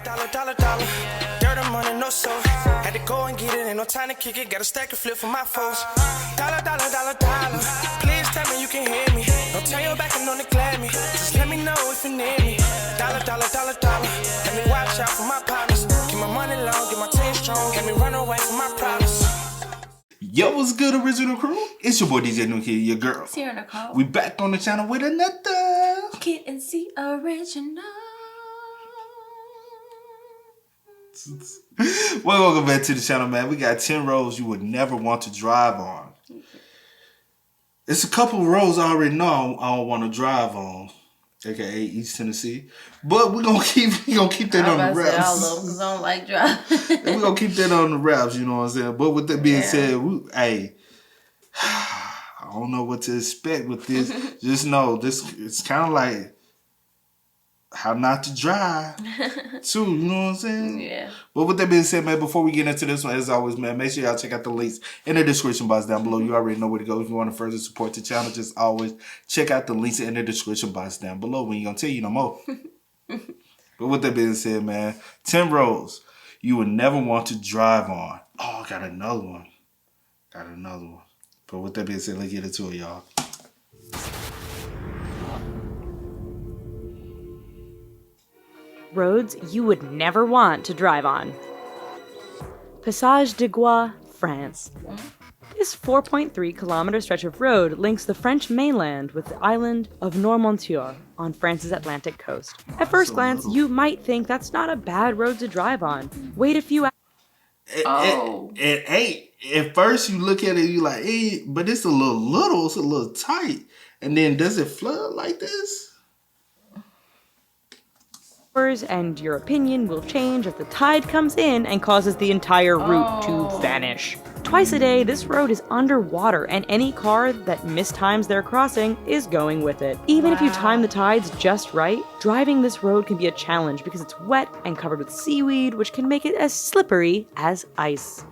Dollar. Dirt and money, no soul. Had to go and get it, ain't no time to kick it. Got a stack and flip for my foes. Dollar. Please tell me you can hear me. Don't turn your back and don't neglect me. Just let me know if you need me. Dollar. Let me watch out for my partners. Keep my money long, get my team strong. Let me run away from my problems. Yo, what's good, original crew? It's your boy DJ New Kid, your girl. Sierra Nicole. We back on the channel with another Kid and C original. Well, welcome back to the channel, man. We got 10 roads you would never want to drive on. It's a couple roads I already know I don't want to drive on, aka East Tennessee. But we're gonna keep that on the wraps. Because I don't like driving. We're gonna keep that on the wraps, you know what I'm saying? But with that being said, I don't know what to expect with this. Just know this, it's kind of like how not to drive too, you know what I'm saying? Yeah. But with that being said, man, before we get into this one, as always, man, make sure y'all check out the links in the description box down below. You already know where to go if you want to further support the channel. Just always check out the links in the description box down below. We ain't gonna tell you no more. But with that being said, man, 10 roads you would never want to drive on. Oh, I got another one. But with that being said, let's get into it, y'all. Roads you would never want to drive on. Passage de GuaFrance. This 4.3 kilometer stretch of road links the French mainland with the island of Normanture on France's Atlantic coast. At first glance, you might think that's not a bad road to drive on. Wait a few hours. It ain't. At first you look at it, you like, hey, but it's a little, it's a little tight. And then does it flood like this? And your opinion will change as the tide comes in and causes the entire route to vanish. Twice a day, this road is underwater, and any car that mistimes their crossing is going with it. Even if you time the tides just right, driving this road can be a challenge because it's wet and covered with seaweed, which can make it as slippery as ice.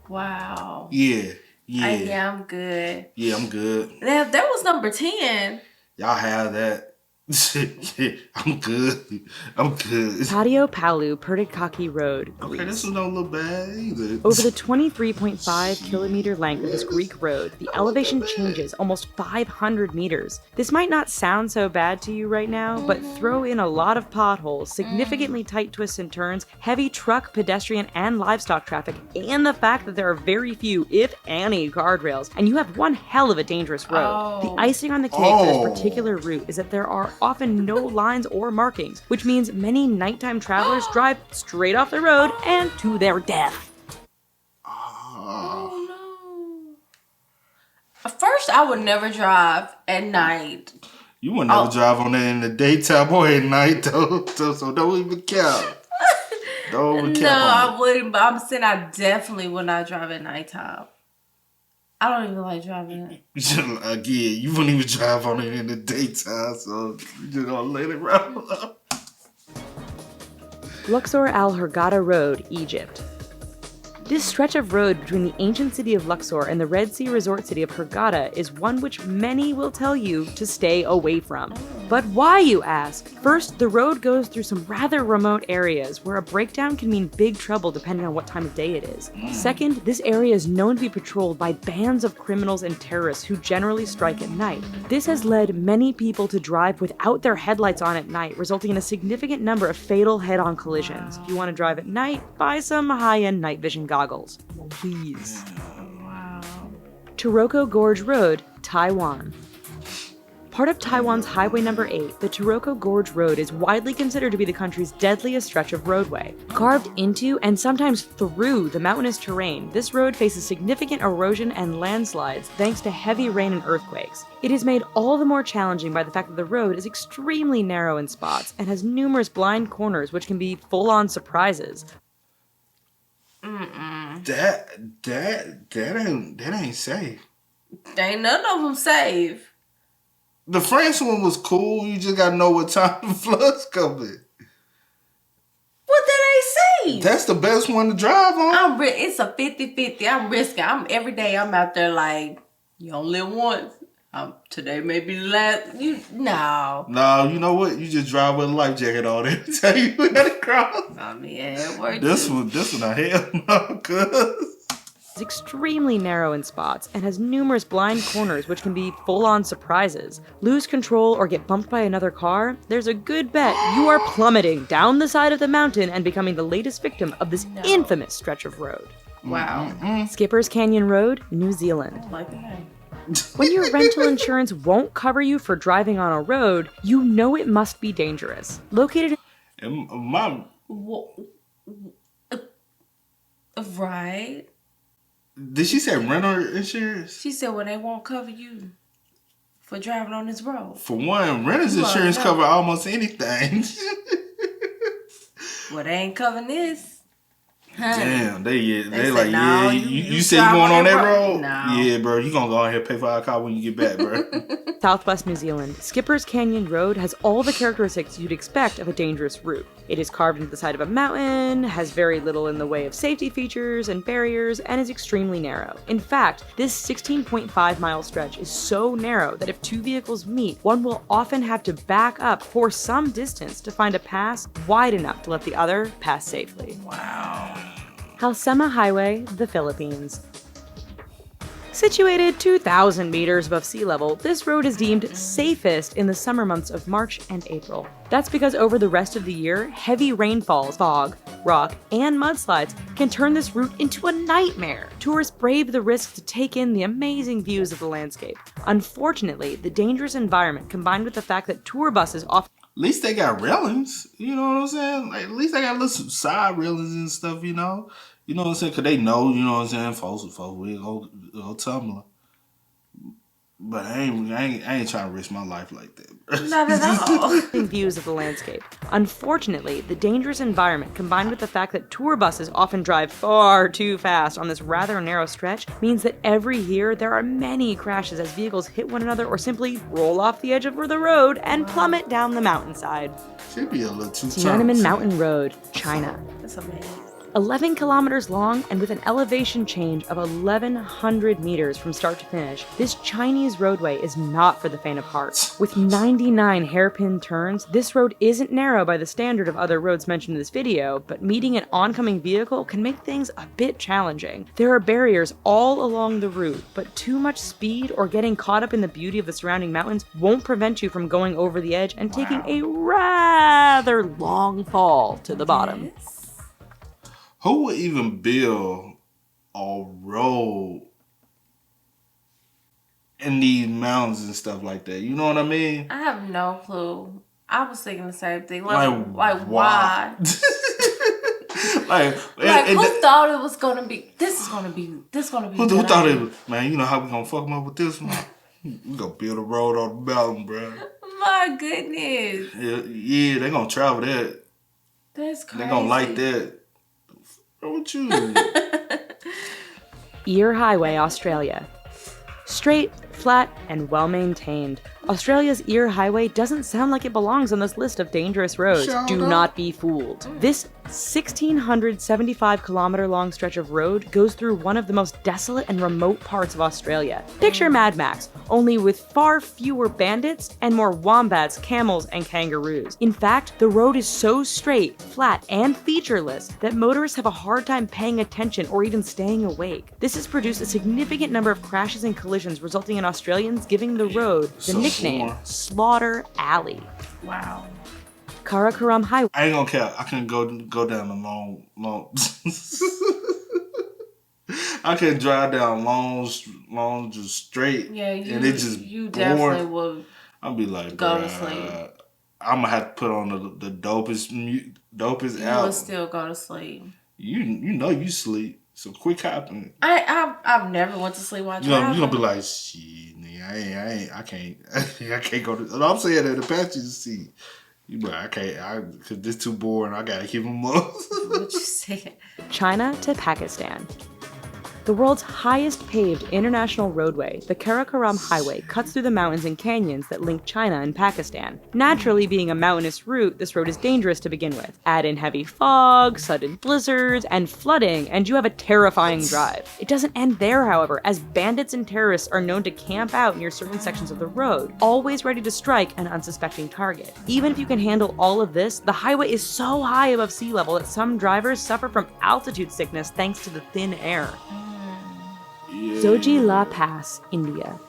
Wow. Yeah, I'm good. Yeah, I'm good. That was number 10. Y'all have that. I'm good. Patio Palu Pertikaki Road, Greece. Okay, this one don't look bad either. Over the 23.5 kilometer length of this Greek road, the elevation changes almost 500 meters. This might not sound so bad to you right now, but throw in a lot of potholes, significantly tight twists and turns, heavy truck, pedestrian, and livestock traffic, and the fact that there are very few, if any, guardrails, and you have one hell of a dangerous road. The icing on the cake for this particular route is that there are often no lines or markings, which means many nighttime travelers drive straight off the road and to their death. Oh no. First, I would never drive at night. You would never drive on that in the daytime or at night, though. So don't even count. Don't even count. No, I wouldn't, but I'm saying I definitely would not drive at nighttime. I don't even like driving it. Again, you wouldn't even drive on it in the daytime, so you just gonna let it roll up. Luxor Al Hurghada Road, Egypt. This stretch of road between the ancient city of Luxor and the Red Sea resort city of Hurghada is one which many will tell you to stay away from. But why, you ask? First, the road goes through some rather remote areas where a breakdown can mean big trouble depending on what time of day it is. Second, this area is known to be patrolled by bands of criminals and terrorists who generally strike at night. This has led many people to drive without their headlights on at night, resulting in a significant number of fatal head-on collisions. If you want to drive at night, buy some high-end night vision goggles. Please. Wow. Turoko Gorge Road, Taiwan. Part of Taiwan's Highway Number 8, the Turoko Gorge Road is widely considered to be the country's deadliest stretch of roadway. Carved into and sometimes through the mountainous terrain, this road faces significant erosion and landslides thanks to heavy rain and earthquakes. It is made all the more challenging by the fact that the road is extremely narrow in spots and has numerous blind corners which can be full-on surprises. That ain't safe. Ain't none of them safe. The France one was cool. You just gotta know what time the floods coming. What did they say? That's the best one to drive on. It's a 50-50. I'm risking. Every day I'm out there like, you only live once. Today may be the last. No. No, you know what? You just drive with a life jacket on every time you had to cross. I mean, yeah, it worked. This one, I hell no, cuz. It's extremely narrow in spots and has numerous blind corners which can be full-on surprises. Lose control or get bumped by another car? There's a good bet you are plummeting down the side of the mountain and becoming the latest victim of this infamous stretch of road. Wow. Skipper's Canyon Road, New Zealand. Like that. When your rental insurance won't cover you for driving on a road, you know it must be dangerous. Located And my, Right. did she say rental insurance? She said, well, they won't cover you for driving on this road. For one, renter's Well, insurance no. cover almost anything. Well, they ain't covering this. Damn, they said, like, no, yeah, you you say you drive going on on that that road? road? No. Yeah, bro, you gonna go out here and pay for our car when you get back, bro. Southwest New Zealand, Skipper's Canyon Road has all the characteristics you'd expect of a dangerous route. It is carved into the side of a mountain, has very little in the way of safety features and barriers, and is extremely narrow. In fact, this 16.5-mile stretch is so narrow that if two vehicles meet, one will often have to back up for some distance to find a pass wide enough to let the other pass safely. Wow. Halsema Highway, the Philippines. Situated 2,000 meters above sea level, this road is deemed safest in the summer months of March and April. That's because over the rest of the year, heavy rainfalls, fog, rock, and mudslides can turn this route into a nightmare. Tourists brave the risk to take in the amazing views of the landscape. Unfortunately, the dangerous environment combined with the fact that tour buses often At least they got railings. You know what I'm saying? Like, at least they got little side railings and stuff, you know? You know what I'm saying? Because they know, you know what I'm saying? Folks will go tumbling. But I ain't trying to risk my life like that, bro. Not at all. views of the landscape. Unfortunately, the dangerous environment combined with the fact that tour buses often drive far too fast on this rather narrow stretch means that every year there are many crashes as vehicles hit one another or simply roll off the edge of the road and plummet down the mountainside. Should be a little too Tiananmen Mountain Road, China. That's amazing. 11 kilometers long and with an elevation change of 1,100 meters from start to finish, this Chinese roadway is not for the faint of heart. With 99 hairpin turns, this road isn't narrow by the standard of other roads mentioned in this video, but meeting an oncoming vehicle can make things a bit challenging. There are barriers all along the route, but too much speed or getting caught up in the beauty of the surrounding mountains won't prevent you from going over the edge and taking a rather long fall to the bottom. Yes. Who would even build a road in these mountains and stuff like that? You know what I mean? I have no clue. I was thinking the same thing. Like Why? like Who thought it was gonna be? This gonna be. Who thought it was? Man, you know how we gonna fuck them up with this one? We gonna build a road on the mountain, bro. My goodness. Yeah, they gonna travel that. That's crazy. They gonna like that. What you? Eyre Highway, Australia. Straight, flat, and well-maintained. Australia's Eyre Highway doesn't sound like it belongs on this list of dangerous roads. Do not be fooled. This 1,675-kilometer-long stretch of road goes through one of the most desolate and remote parts of Australia. Picture Mad Max, only with far fewer bandits and more wombats, camels, and kangaroos. In fact, the road is so straight, flat, and featureless that motorists have a hard time paying attention or even staying awake. This has produced a significant number of crashes and collisions, resulting in Australians giving the road the nickname Slaughter Alley. Wow. Karakoram Highway. I ain't gonna care. I can go down the long. I can drive down long, just straight. Yeah, and it just you boring. definitely will. I'll be like, go to bruh, sleep. I'm gonna have to put on the dopest You album. will still go to sleep. You know you sleep. So quit hopping. I've never went to sleep while You driving. gonna be like, shit, nigga, I can't go to. I'm saying that the passenger seat. You be like, cause this too boring. I gotta keep them up. What you said? China to Pakistan. The world's highest paved international roadway, the Karakoram Highway, cuts through the mountains and canyons that link China and Pakistan. Naturally, being a mountainous route, this road is dangerous to begin with. Add in heavy fog, sudden blizzards, and flooding, and you have a terrifying drive. It doesn't end there, however, as bandits and terrorists are known to camp out near certain sections of the road, always ready to strike an unsuspecting target. Even if you can handle all of this, the highway is so high above sea level that some drivers suffer from altitude sickness thanks to the thin air. Zoji La Pass, India.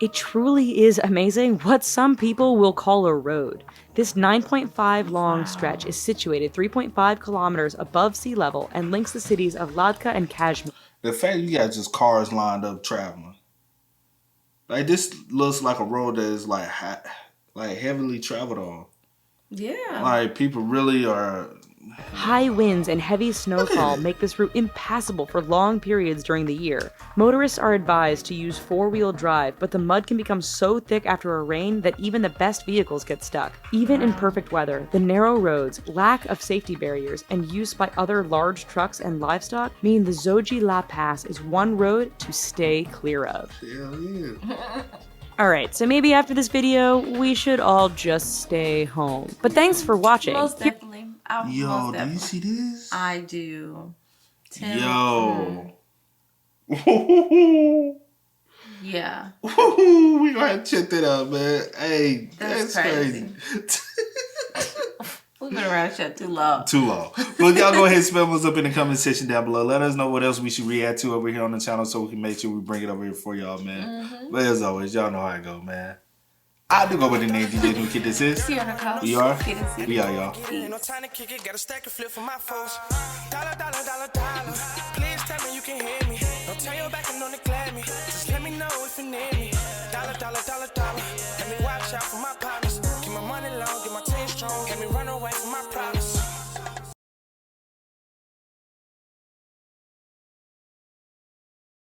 It truly is amazing what some people will call a road. This 9.5 long stretch is situated 3.5 kilometers above sea level and links the cities of Ladakh and Kashmir. The fact you got just cars lined up traveling. Like, this looks like a road that is like heavily traveled on. Yeah. Like, people really are. High winds and heavy snowfall make this route impassable for long periods during the year. Motorists are advised to use four-wheel drive, but the mud can become so thick after a rain that even the best vehicles get stuck. Even in perfect weather, the narrow roads, lack of safety barriers, and use by other large trucks and livestock mean the Zoji La Pass is one road to stay clear of. Hell yeah. Alright, so maybe after this video, we should all just stay home. But thanks for watching. Most definitely. Yo, do you see this? I do. Tim. Yo. Yeah. We gonna have to check that out, man. Hey, that's crazy. We've been around shit too long. Too long. Well, y'all go ahead and spam us up in the comment section down below. Let us know what else we should react to over here on the channel so we can make sure we bring it over here for y'all, man. But as always, y'all know how it go, man. I do go by the name DJ New Kid. This is. We are. We are, y'all. Ain't no time to kick it, got a stack of flip for my foes. Dollar, dollar, dollar, dollar. Please tell me you can hear me. Don't turn your back and don't neglect me. Just let me know if you need me. Dollar, dollar, dollar, dollar.